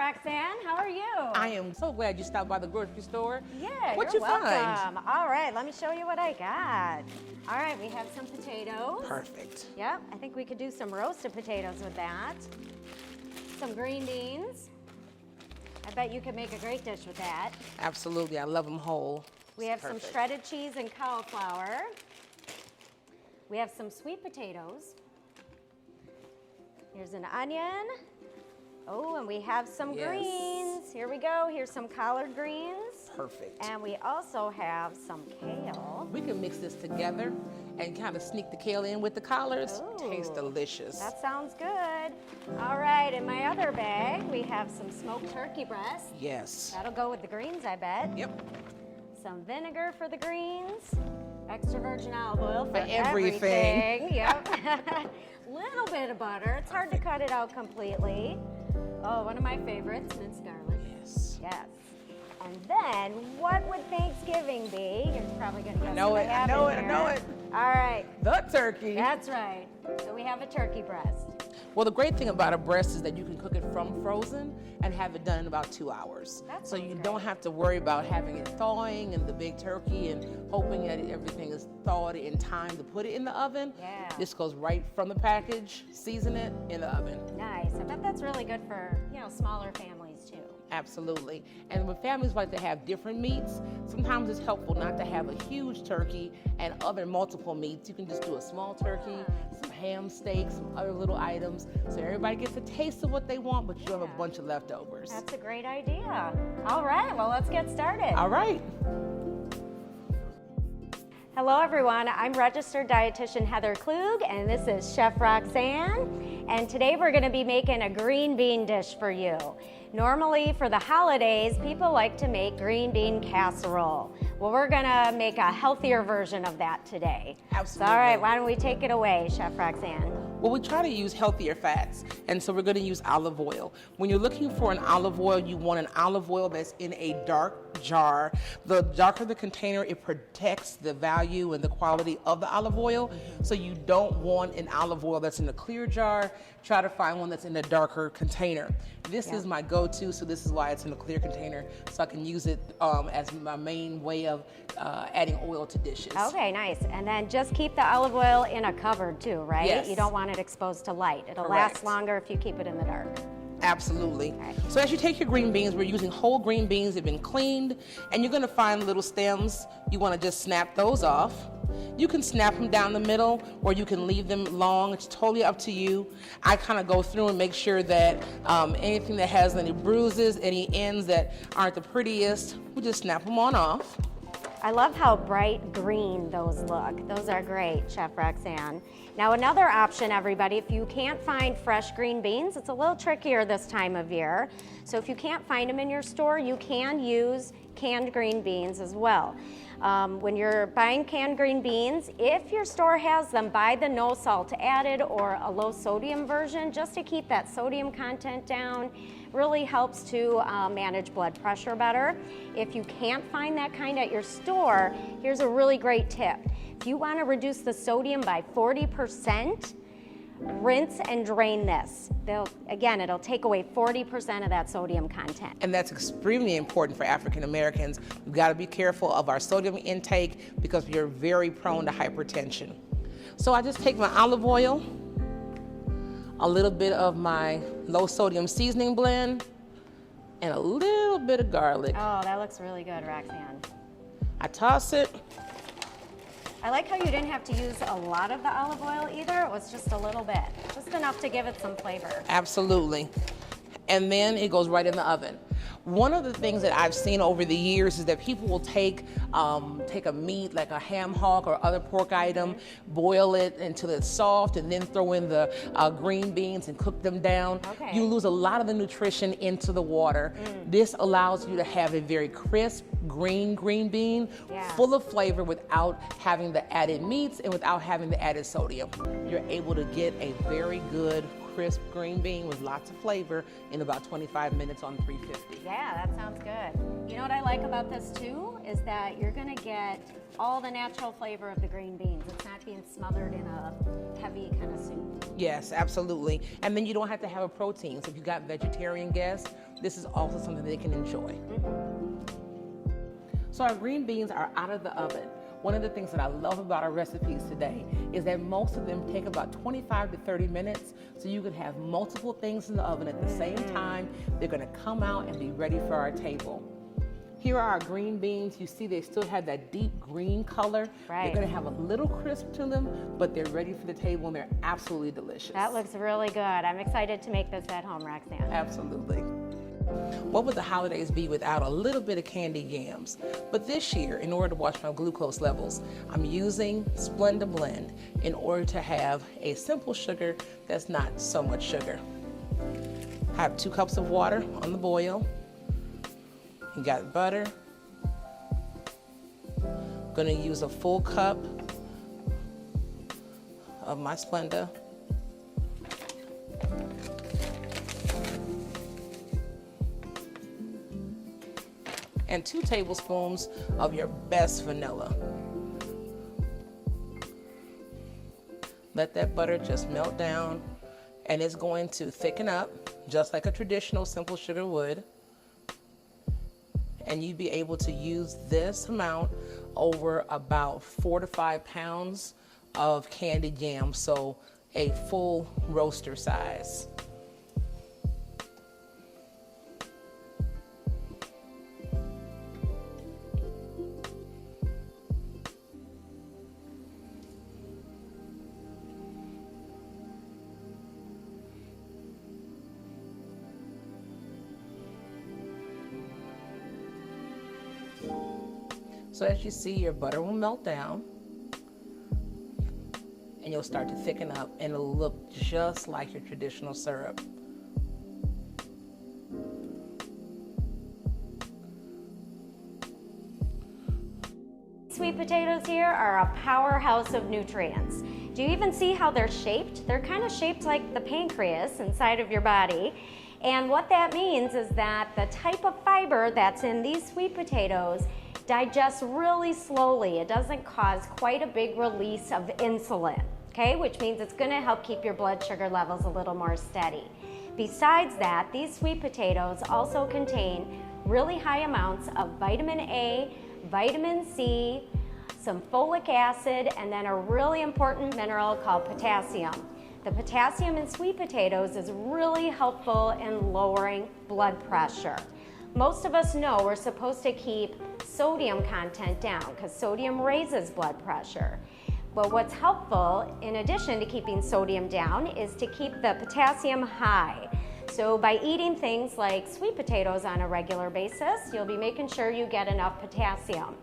Roxanne. How are you? I am so glad you stopped by the grocery store. Yeah, What'd you're you find? welcome. All right, let me show you what I got. All right, we have some potatoes. Perfect. Yep, I think we could do some roasted potatoes with that. Some green beans. I bet you could make a great dish with that. Absolutely, I love them whole. We have Perfect. some shredded cheese and cauliflower. We have some sweet potatoes. Here's an onion. Oh, and we have some greens. Here we go. Here's some collard greens. Perfect. And we also have some kale. We can mix this together and kind of sneak the kale in with the collards. Ooh, Tastes delicious. That sounds good. All right, in my other bag, we have some smoked turkey breast. Yes. That'll go with the greens, I bet. Yep. Some vinegar for the greens. Extra virgin olive oil for everything. Yep. Little bit of butter. It's hard to cut it out completely. Oh, one of my favorites, minced garlic. Yes. Yes. And then, what would Thanksgiving be? You're probably going to guess I know what it, I have I know in it, I here. know it. All right. The turkey. That's right. So we have a turkey breast. Well, the great thing about a breast is that you can cook it from frozen and have it done in about 2 hours. That So sounds you great. don't have to worry about having it thawing and the big turkey and hoping that everything is thawed in time to put it in the oven. Yeah. This goes right from the package, season it in the oven. Nice. I bet that's really good for, smaller families too. Absolutely. And when families like to have different meats, sometimes it's helpful not to have a huge turkey and other multiple meats. You can just do a small turkey, some ham steak, some other little items, so everybody gets a taste of what they want, but you don't have a bunch of leftovers. That's a great idea. All right, well, let's get started. All right. Hello, everyone. I'm registered dietitian Heather Klug, and this is Chef Roxanne. And today we're going to be making a green bean dish for you. Normally, for the holidays, people like to make green bean casserole. Well, we're going to make a healthier version of that today. Absolutely. So, all right, why don't we take it away, Chef Roxanne? Well, we try to use healthier fats, and so we're going to use olive oil. When you're looking for an olive oil, you want an olive oil that's in a dark jar. The darker the container, it protects the value and the quality of the olive oil. So you don't want an olive oil that's in a clear jar. Try to find one that's in a darker container. This is my go-to, so this is why it's in a clear container, so I can use it as my main way of adding oil to dishes. Okay, nice. And then just keep the olive oil in a cupboard too, right? Yes. You don't want it exposed to light. It'll Correct. last longer if you keep it in the dark. Absolutely. Okay. So as you take your green beans, we're using whole green beans. They've been cleaned, and you're going to find little stems. You want to just snap those off. You can snap them down the middle, or you can leave them long. It's totally up to you. I kind of go through and make sure that anything that has any bruises, any ends that aren't the prettiest, we just snap them on off. I love how bright green those look. Those are great, Chef Roxanne. Now another option, everybody, if you can't find fresh green beans, it's a little trickier this time of year. So if you can't find them in your store, you can use canned green beans as well. When you're buying canned green beans, if your store has them, buy the no salt added or a low sodium version just to keep that sodium content down. Really helps to manage blood pressure better. If you can't find that kind at your store, here's a really great tip. If you want to reduce the sodium by 40%, rinse and drain this. It'll take away 40% of that sodium content. And that's extremely important for African Americans. We've got to be careful of our sodium intake because we are very prone to hypertension. So I just take my olive oil, a little bit of my low sodium seasoning blend, and a little bit of garlic. Oh, that looks really good, Roxanne. I toss it. I like how you didn't have to use a lot of the olive oil either. It was just a little bit, just enough to give it some flavor. Absolutely. And then it goes right in the oven. One of the things that I've seen over the years is that people will take a meat like a ham hock or other pork item, boil it until it's soft, and then throw in the green beans and cook them down. Okay. You lose a lot of the nutrition into the water. This allows you to have a very crisp green bean, full of flavor without having the added meats and without having the added sodium. You're able to get a very good crisp green bean with lots of flavor in about 25 minutes on 350. Yeah, that sounds good. You know what I like about this too is that you're gonna get all the natural flavor of the green beans. It's not being smothered in a heavy kind of soup. Yes, absolutely. And then you don't have to have a protein. So if you got vegetarian guests, this is also something they can enjoy. So our green beans are out of the oven. One of the things that I love about our recipes today is that most of them take about 25 to 30 minutes, so you can have multiple things in the oven at the same time. They're gonna come out and be ready for our table. Here are our green beans. You see they still have that deep green color. Right. They're gonna have a little crisp to them, but they're ready for the table and they're absolutely delicious. That looks really good. I'm excited to make this at home, Roxanne. Absolutely. What would the holidays be without a little bit of candied yams? But this year, in order to watch my glucose levels, I'm using Splenda Blend in order to have a simple sugar that's not so much sugar. I have 2 cups of water on the boil. You got butter. I'm gonna use a full cup of my Splenda. And 2 tablespoons of your best vanilla. Let that butter just melt down, and it's going to thicken up just like a traditional simple sugar would. And you'd be able to use this amount over about 4 to 5 pounds of candied yams, so a full roaster size. So as you see, your butter will melt down and you'll start to thicken up and it'll look just like your traditional syrup. Sweet potatoes here are a powerhouse of nutrients. Do you even see how they're shaped? They're kind of shaped like the pancreas inside of your body. And what that means is that the type of fiber that's in these sweet potatoes digests really slowly. It doesn't cause quite a big release of insulin, okay? Which means it's gonna help keep your blood sugar levels a little more steady. Besides that, these sweet potatoes also contain really high amounts of vitamin A, vitamin C, some folic acid, and then a really important mineral called potassium. The potassium in sweet potatoes is really helpful in lowering blood pressure. Most of us know we're supposed to keep sodium content down because sodium raises blood pressure. But what's helpful, in addition to keeping sodium down, is to keep the potassium high. So by eating things like sweet potatoes on a regular basis, you'll be making sure you get enough potassium.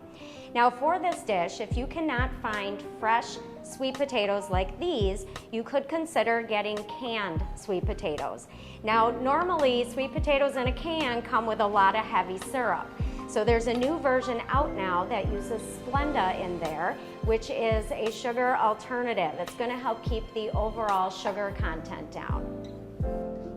Now for this dish, if you cannot find fresh sweet potatoes like these, you could consider getting canned sweet potatoes. Now normally sweet potatoes in a can come with a lot of heavy syrup. So there's a new version out now that uses Splenda in there, which is a sugar alternative. It's gonna help keep the overall sugar content down.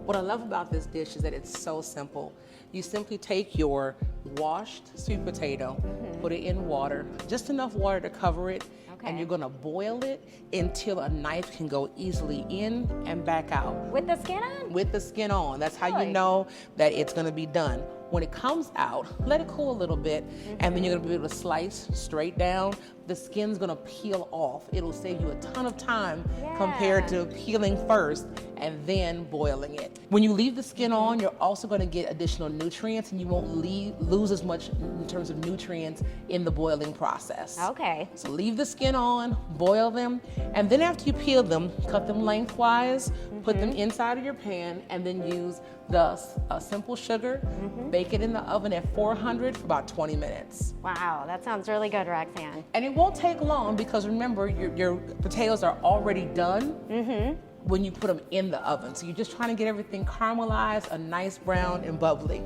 What I love about this dish is that it's so simple. You simply take your washed sweet potato, put it in water, just enough water to cover it, and you're gonna boil it until a knife can go easily in and back out. With the skin on? With the skin on. That's how you know that it's gonna be done. When it comes out, let it cool a little bit, and then you're gonna be able to slice straight down. The skin's gonna peel off. It'll save you a ton of time compared to peeling first and then boiling it. When you leave the skin on, you're also gonna get additional nutrients, and you won't lose as much in terms of nutrients in the boiling process. Okay. So leave the skin on, boil them, and then after you peel them, cut them lengthwise, put them inside of your pan, and then use the simple sugar, bake it in the oven at 400 for about 20 minutes. Wow, that sounds really good, Roxanne. And it won't take long because remember, your potatoes are already done when you put them in the oven. So you're just trying to get everything caramelized, a nice brown and bubbly.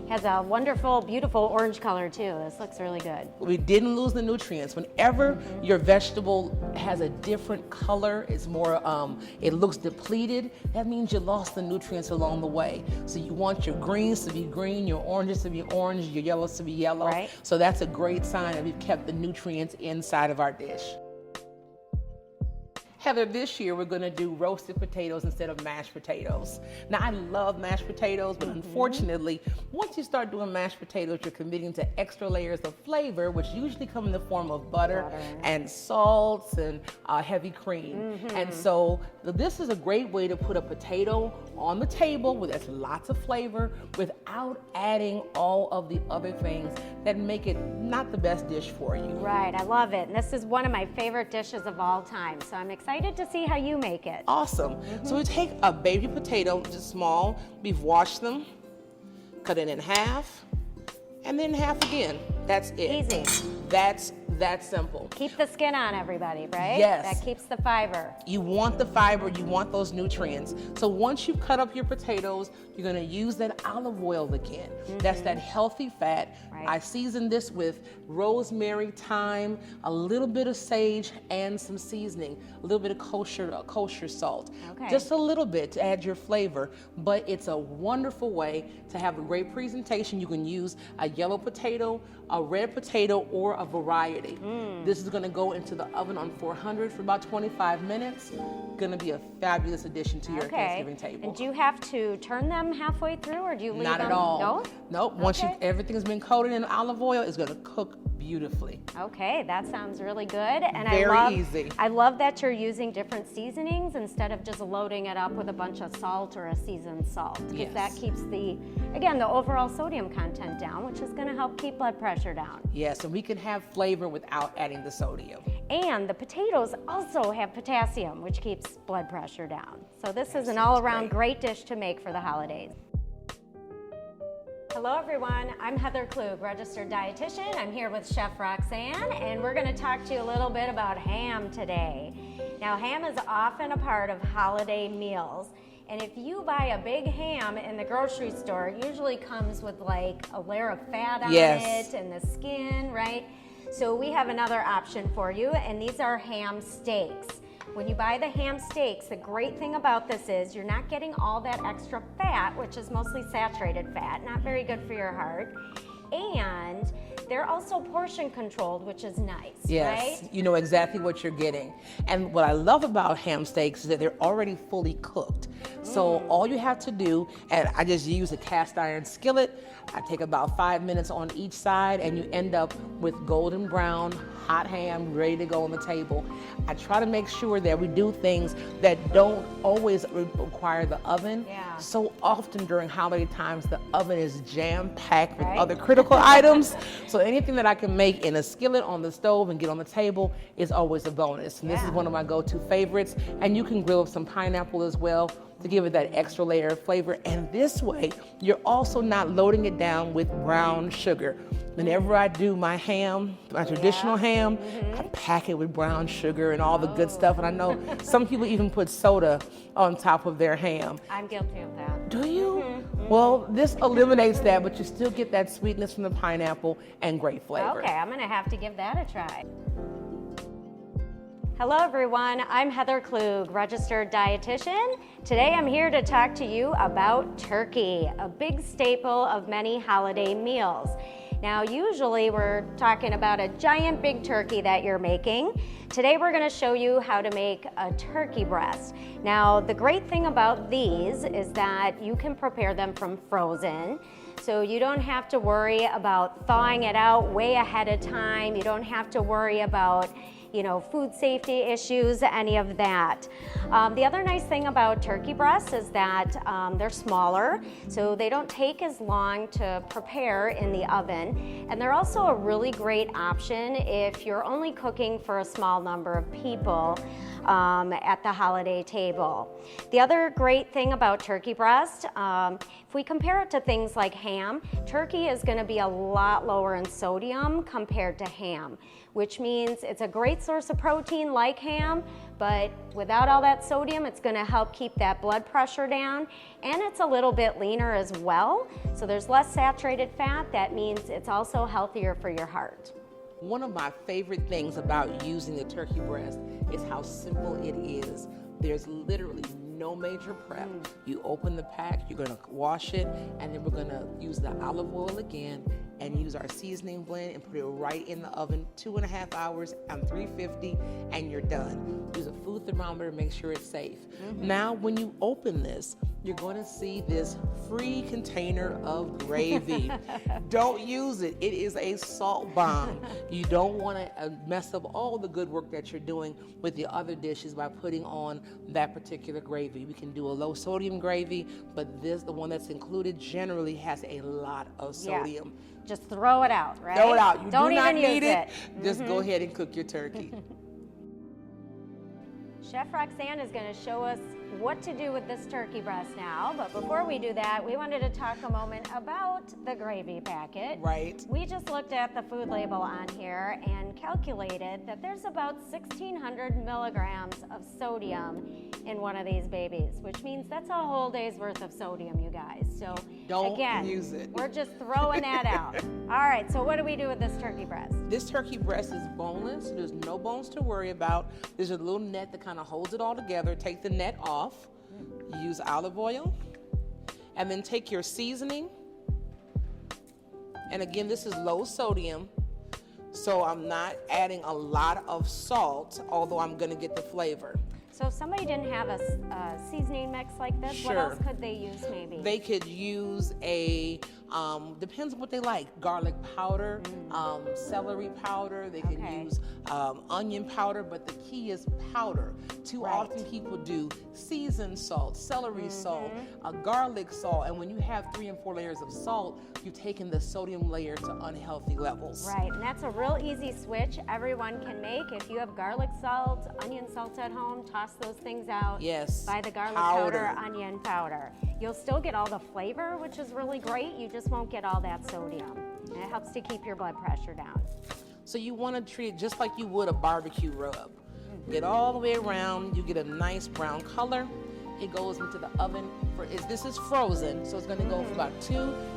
Has a wonderful, beautiful orange color too. This looks really good. We didn't lose the nutrients. Whenever your vegetable has a different color, it's more, it looks depleted, that means you lost the nutrients along the way. So you want your greens to be green, your oranges to be orange, your yellows to be yellow. Right. So that's a great sign that we've kept the nutrients inside of our dish. Heather, this year we're gonna do roasted potatoes instead of mashed potatoes. Now I love mashed potatoes, but unfortunately, once you start doing mashed potatoes, you're committing to extra layers of flavor, which usually come in the form of butter. And salts and heavy cream. And so this is a great way to put a potato on the table where there's lots of flavor without adding all of the other things that make it not the best dish for you. Right, I love it. And this is one of my favorite dishes of all time. So I'm excited to see how you make it. Awesome. So we take a baby potato, just small. We've washed them, cut it in half, and then half again. That's it. Easy. That's that simple. Keep the skin on, everybody, right? Yes. That keeps the fiber. You want the fiber, you want those nutrients. So once you've cut up your potatoes, you're gonna use that olive oil again. That's that healthy fat. Right. I season this with rosemary, thyme, a little bit of sage, and some seasoning, a little bit of kosher salt. Okay. Just a little bit to add your flavor, but it's a wonderful way to have a great presentation. You can use a yellow potato, a red potato, or a variety. This is gonna go into the oven on 400 for about 25 minutes. Gonna be a fabulous addition to your Thanksgiving table. And do you have to turn them halfway through, or do you leave them? Not at all. No? Nope. Once Okay. everything's been coated in olive oil, it's gonna cook beautifully. Okay, that sounds really good. And Very easy. I love that you're using different seasonings instead of just loading it up with a bunch of salt or a seasoned salt. Because that keeps the overall sodium content down, which is gonna help keep blood pressure down. Yes, and we can have flavor without adding the sodium. And the potatoes also have potassium, which keeps blood pressure down. So this is an all-around great dish to make for the holidays. Hello everyone, I'm Heather Klug, registered dietitian. I'm here with Chef Roxanne, and we're gonna talk to you a little bit about ham today. Now, ham is often a part of holiday meals. And if you buy a big ham in the grocery store, it usually comes with like a layer of fat on it and the skin, right? So we have another option for you, and these are ham steaks. When you buy the ham steaks, the great thing about this is you're not getting all that extra fat, which is mostly saturated fat, not very good for your heart. And they're also portion controlled, which is nice, yes, right? You know exactly what you're getting. And what I love about ham steaks is that they're already fully cooked. So all you have to do, and I just use a cast iron skillet, I take about 5 minutes on each side, and you end up with golden brown, hot ham ready to go on the table. I try to make sure that we do things that don't always require the oven. Yeah. So often during holiday times, the oven is jam-packed with other critical items. So anything that I can make in a skillet on the stove and get on the table is always a bonus. And this is one of my go-to favorites. And you can grill up some pineapple as well to give it that extra layer of flavor. And this way, you're also not loading it down with brown sugar. Whenever I do my ham, my traditional ham, I pack it with brown sugar and all the good stuff. And I know some people even put soda on top of their ham. I'm guilty of that. Do you? Well, this eliminates that, but you still get that sweetness from the pineapple and great flavor. Okay, I'm gonna have to give that a try. Hello everyone, I'm Heather Klug, registered dietitian. Today I'm here to talk to you about turkey, a big staple of many holiday meals. Now usually we're talking about a giant big turkey that you're making. Today we're gonna show you how to make a turkey breast. Now the great thing about these is that you can prepare them from frozen. So you don't have to worry about thawing it out way ahead of time. You don't have to worry about food safety issues, any of that. The other nice thing about turkey breasts is that they're smaller, so they don't take as long to prepare in the oven. And they're also a really great option if you're only cooking for a small number of people at the holiday table. The other great thing about turkey breast, if we compare it to things like ham, turkey is going to be a lot lower in sodium compared to ham. which means it's a great source of protein like ham, but without all that sodium, it's gonna help keep that blood pressure down, and it's a little bit leaner as well. So there's less saturated fat. That means it's also healthier for your heart. One of my favorite things about using the turkey breast is how simple it is. There's literally no major prep. You open the pack, you're gonna wash it, and then we're gonna use the olive oil again and use our seasoning blend and put it right in the oven, 2.5 hours on 350, and you're done. Use a food thermometer to make sure it's safe. Now, when you open this, you're gonna see this free container of gravy. Don't use it. It is a salt bomb. You don't wanna mess up all the good work that you're doing with the other dishes by putting on that particular gravy. We can do a low sodium gravy, but this, the one that's included, generally has a lot of sodium. Yeah. Just throw it out, right? Throw it out. You don't do not even need use it. Just go ahead and cook your turkey. Chef Roxanne is going to show us what to do with this turkey breast now, but before we do that, we wanted to talk a moment about the gravy packet. Right. We just looked at the food label on here and calculated that there's about 1,600 milligrams of sodium in one of these babies, which means that's a whole day's worth of sodium, you guys. So Don't use it. We're just throwing that out. All right, so what do we do with this turkey breast? This turkey breast is boneless. There's no bones to worry about. There's a little net that kind of holds it all together. Take the net off. Use olive oil. And then take your seasoning. And again, this is low sodium. So I'm not adding a lot of salt, although I'm going to get the flavor. So if somebody didn't have a seasoning mix like this, what else could they use maybe? They could use a, depends on what they like, garlic powder, celery powder, they could use onion powder, but the key is powder. Too often people do seasoned salt, celery salt, garlic salt, and when you have 3 and 4 layers of salt, you've taken the sodium layer to unhealthy levels. Right, and that's a real easy switch everyone can make. If you have garlic salt, onion salt at home, toss those things out. Yes. Buy the garlic powder, onion powder. You'll still get all the flavor, which is really great. You just won't get all that sodium. And it helps to keep your blood pressure down. So you want to treat it just like you would a barbecue rub. Get all the way around, you get a nice brown color. It goes into the oven. This is frozen, so it's going to go for about 2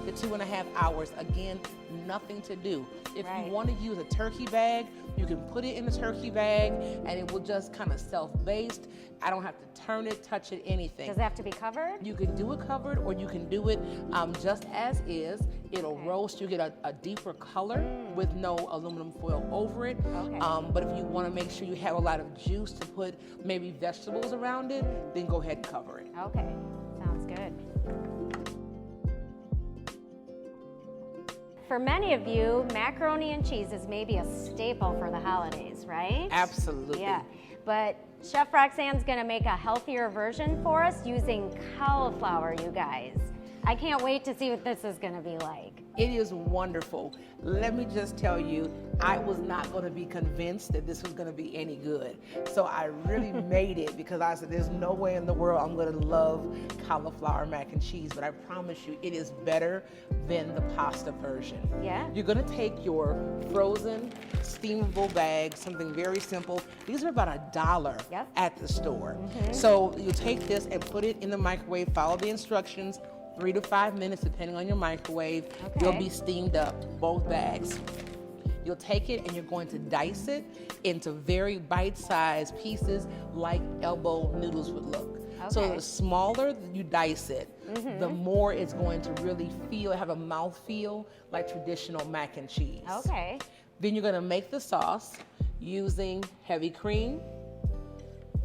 to 2.5 hours. Again, nothing to do. If you want to use a turkey bag, you can put it in a turkey bag and it will just kind of self-baste. I don't have to turn it, touch it, anything. Does it have to be covered? You can do it covered or you can do it just as is. It'll roast. You get a deeper color with no aluminum foil over it. But if you want to make sure you have a lot of juice to put maybe vegetables around it, then go ahead and cover it. Okay, sounds good. For many of you, macaroni and cheese is maybe a staple for the holidays, right? Absolutely. Yeah, but Chef Roxanne's gonna make a healthier version for us using cauliflower, you guys. I can't wait to see what this is gonna be like. It is wonderful. Let me just tell you, I was not going to be convinced that this was going to be any good. So I really made it because I said, there's no way in the world I'm going to love cauliflower mac and cheese, but I promise you it is better than the pasta version. Yeah. You're going to take your frozen steamable bag, something very simple. These are about $1 at the store. So you take this and put it in the microwave, follow the instructions, 3 to 5 minutes, depending on your microwave. You'll be steamed up, both bags. You'll take it and you're going to dice it into very bite-sized pieces like elbow noodles would look. So the smaller you dice it, the more it's going to really have a mouth feel like traditional mac and cheese. Then you're going to make the sauce using heavy cream,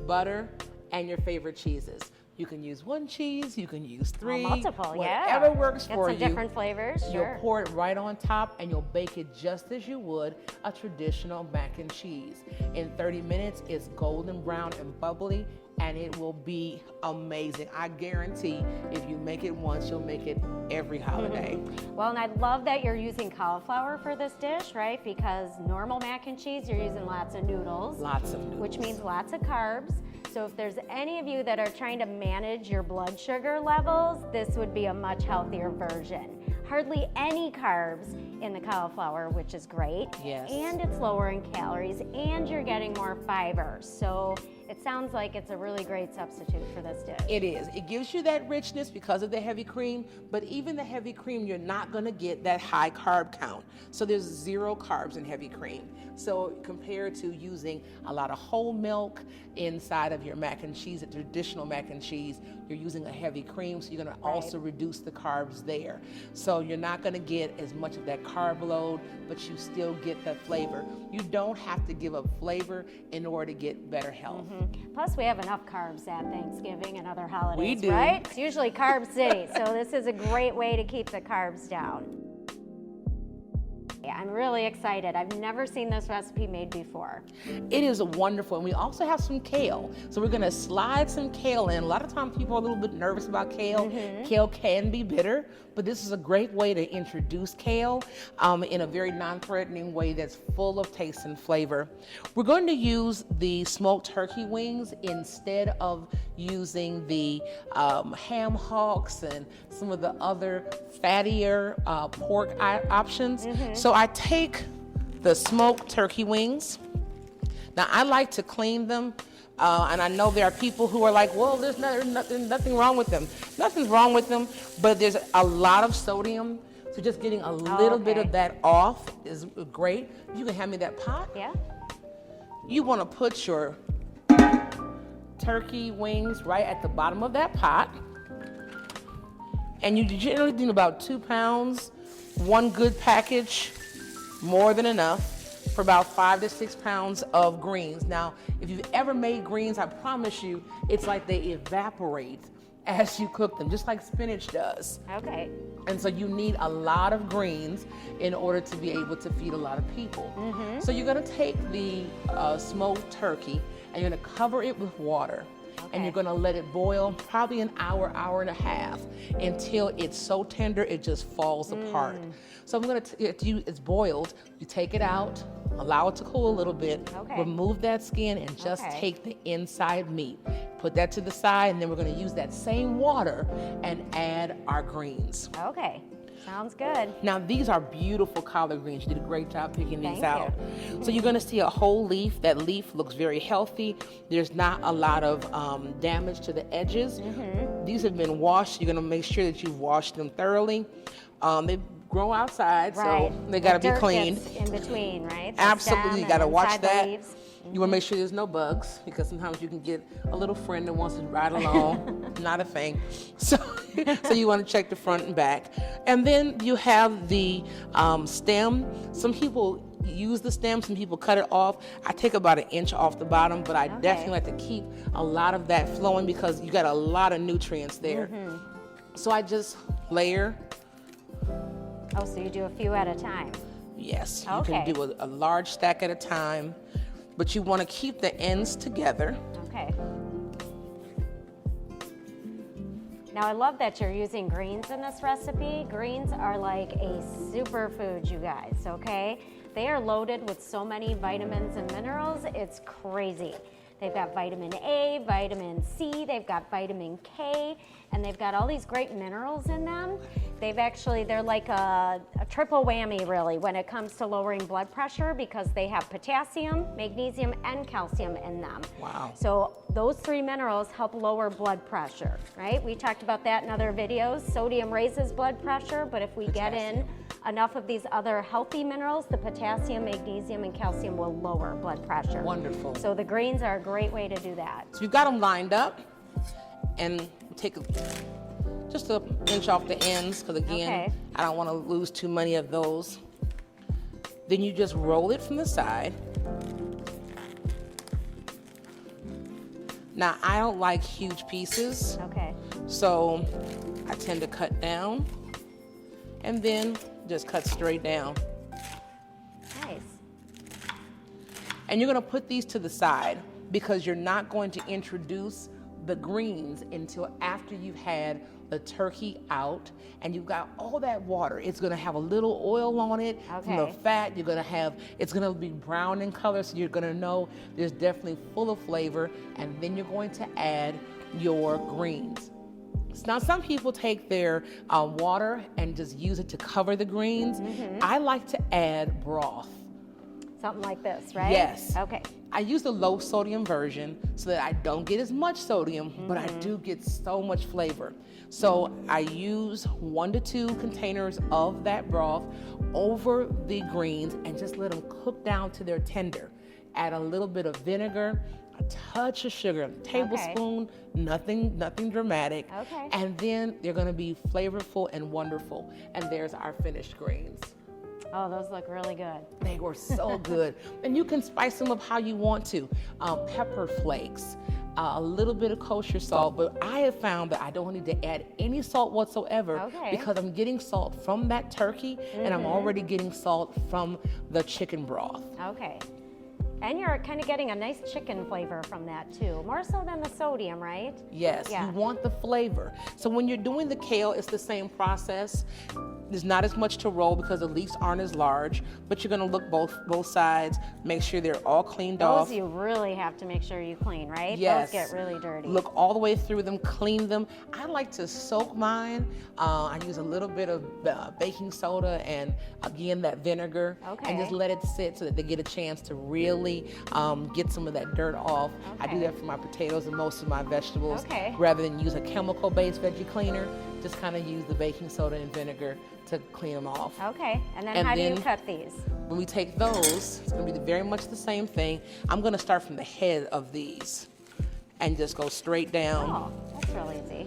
butter, and your favorite cheeses. You can use 1 cheese, you can use 3. Multiple, whatever works for you. Get some different flavors, You'll pour it right on top and you'll bake it just as you would a traditional mac and cheese. In 30 minutes, it's golden brown and bubbly, and it will be amazing. I guarantee if you make it once, you'll make it every holiday. Well, and I love that you're using cauliflower for this dish, right? Because normal mac and cheese, you're using lots of noodles. Lots of noodles. Which means lots of carbs. So if there's any of you that are trying to manage your blood sugar levels, this would be a much healthier version. hardly any carbs in the cauliflower, which is great. Yes. And it's lower in calories, and you're getting more fiber. So it sounds like it's a really great substitute for this dish. It is. It gives you that richness because of the heavy cream, but even the heavy cream, you're not going to get that high carb count. So there's 0 carbs in heavy cream. So compared to using a lot of whole milk inside of your mac and cheese, a traditional mac and cheese, you're using a heavy cream, so you're going to also reduce the carbs there. So you're not going to get as much of that carb load, but you still get that flavor. You don't have to give up flavor in order to get better health. Plus, we have enough carbs at Thanksgiving and other holidays, We do. right? It's usually Carb City, so this is a great way to keep the carbs down. Yeah, I'm really excited. I've never seen this recipe made before. It is wonderful, and we also have some kale. So we're gonna slide some kale in. A lot of times people are a little bit nervous about kale. Kale can be bitter, but this is a great way to introduce kale in a very non-threatening way that's full of taste and flavor. We're going to use the smoked turkey wings instead of using the ham hocks and some of the other fattier pork options. So I take the smoked turkey wings. Now I like to clean them, and I know there are people who are like, well, there's nothing wrong with them. Nothing's wrong with them, but there's a lot of sodium, so just getting a little bit of that off is great. You can hand me that pot. Yeah. You want to put your turkey wings right at the bottom of that pot, and you generally need about 2 pounds. One good package, more than enough, for about 5 to 6 pounds of greens. Now, if you've ever made greens, I promise you, it's like they evaporate as you cook them, just like spinach does. Okay. And so you need a lot of greens in order to be able to feed a lot of people. So you're gonna take the smoked turkey and you're gonna cover it with water. And you're gonna let it boil probably an hour, hour and a half, until it's so tender it just falls apart. So I'm gonna, it's boiled, you take it out, allow it to cool a little bit, remove that skin and just take the inside meat. Put that to the side, and then we're gonna use that same water and add our greens. Okay. Sounds good. Now these are beautiful collard greens. You did a great job picking these Thank out. So you're gonna see a whole leaf. That leaf looks very healthy. There's not a lot of damage to the edges. These have been washed. You're gonna make sure that you've washed them thoroughly. They grow outside, so they gotta be cleaned. In between, right? Absolutely, you gotta watch that. Leaves. You want to make sure there's no bugs, because sometimes you can get a little friend that wants to ride along. Not a thing. So you want to check the front and back. And then you have the stem. Some people use the stem, some people cut it off. I take about 1 inch off the bottom, but I definitely like to keep a lot of that flowing because you got a lot of nutrients there. So I layer. Oh, so you do a few at a time. Yes, you can do a large stack at a time. But you want to keep the ends together. Okay. Now I love that you're using greens in this recipe. Greens are like a superfood, you guys, okay? They are loaded with so many vitamins and minerals, it's crazy. They've got vitamin A, vitamin C, they've got vitamin K, and they've got all these great minerals in them. They're like a triple whammy, really, when it comes to lowering blood pressure, because they have potassium, magnesium, and calcium in them. Wow. So those 3 minerals help lower blood pressure, right? We talked about that in other videos. Sodium raises blood pressure, but if we get in enough of these other healthy minerals, the potassium, magnesium, and calcium will lower blood pressure. Wonderful. So the greens are a great way to do that. So you've got them lined up, and take just 1 inch off the ends, because again, I don't want to lose too many of those. Then you just roll it from the side. Now, I don't like huge pieces, so I tend to cut down and then just cut straight down. Nice. And you're gonna put these to the side because you're not going to introduce the greens until after you've had the turkey out and you've got all that water. It's gonna have a little oil on it from the fat. It's gonna be brown in color, so you're gonna know there's definitely full of flavor, and then you're going to add your greens. Now, some people take their water and just use it to cover the greens. I like to add broth. Something like this, right? Yes. Okay. I use the low sodium version so that I don't get as much sodium, but I do get so much flavor. So I use 1 to 2 containers of that broth over the greens and just let them cook down to their tender. Add a little bit of vinegar, a touch of sugar, a tablespoon, nothing dramatic. Okay. And then they're gonna be flavorful and wonderful. And there's our finished greens. Oh, those look really good. They were so good. And you can spice them up how you want to. Pepper flakes, a little bit of kosher salt, but I have found that I don't need to add any salt whatsoever because I'm getting salt from that turkey and I'm already getting salt from the chicken broth. Okay. And you're kind of getting a nice chicken flavor from that too, more so than the sodium, right? Yes, you want the flavor. So when you're doing the kale, it's the same process. There's not as much to roll because the leaves aren't as large, but you're gonna look both sides, make sure they're all cleaned off. Those you really have to make sure you clean, right? Yes. Those get really dirty. Look all the way through them, clean them. I like to soak mine. I use a little bit of baking soda and again that vinegar, and just let it sit so that they get a chance to really get some of that dirt off. I do that for my potatoes and most of my vegetables. Rather than use a chemical-based veggie cleaner, just kind of use the baking soda and vinegar to clean them off. Okay, and then how do you cut these? When we take those, it's gonna be very much the same thing. I'm gonna start from the head of these and just go straight down. Oh, that's real easy.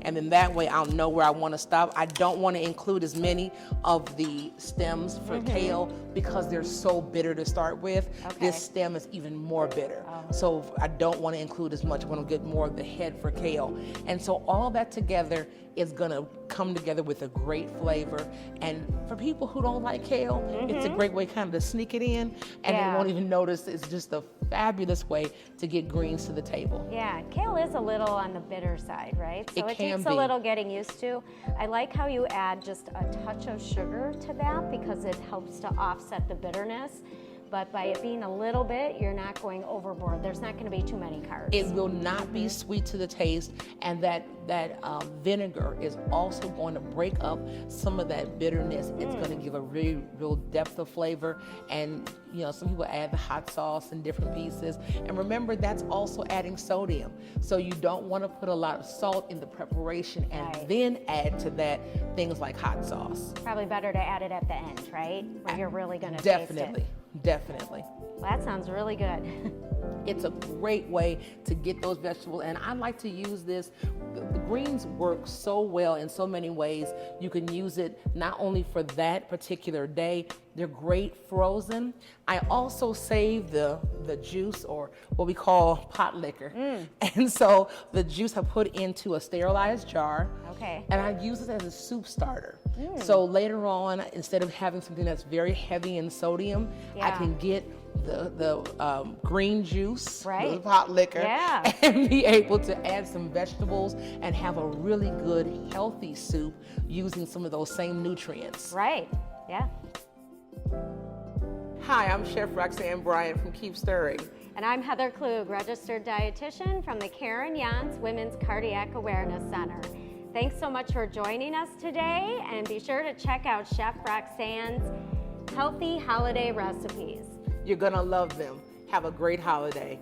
And then that way I'll know where I want to stop. I don't want to include as many of the stems for kale because they're so bitter to start with. This stem is even more bitter. So I don't want to include as much. I want to get more of the head for kale. And so all that together is going to come together with a great flavor. And for people who don't like kale, it's a great way kind of to sneak it in and they won't even notice. It's just a fabulous way to get greens to the table. Yeah, kale is a little on the bitter side, right? So it takes a little getting used to. I like how you add just a touch of sugar to that because it helps to offset the bitterness. But by it being a little bit, you're not going overboard. There's not going to be too many carbs. It will not be sweet to the taste, and that vinegar is also going to break up some of that bitterness. It's going to give a real depth of flavor, and some people add the hot sauce in different pieces. And remember, that's also adding sodium. So you don't want to put a lot of salt in the preparation and then add to that things like hot sauce. Probably better to add it at the end, right? Where you're really going to taste it. Definitely. Well, that sounds really good. It's a great way to get those vegetables, and I like to use this. The greens work so well in so many ways. You can use it not only for that particular day, they're great frozen. I also save the juice, or what we call pot liquor. And so the juice I put into a sterilized jar, and I use it as a soup starter. So later on, instead of having something that's very heavy in sodium, I can get the green juice, the pot liquor, and be able to add some vegetables and have a really good healthy soup using some of those same nutrients. Right, yeah. Hi, I'm Chef Roxanne Bryant from Keep Stirring. And I'm Heather Klug, registered dietitian from the Karen Jans Women's Cardiac Awareness Center. Thanks so much for joining us today, and be sure to check out Chef Roxanne's healthy holiday recipes. You're gonna love them. Have a great holiday.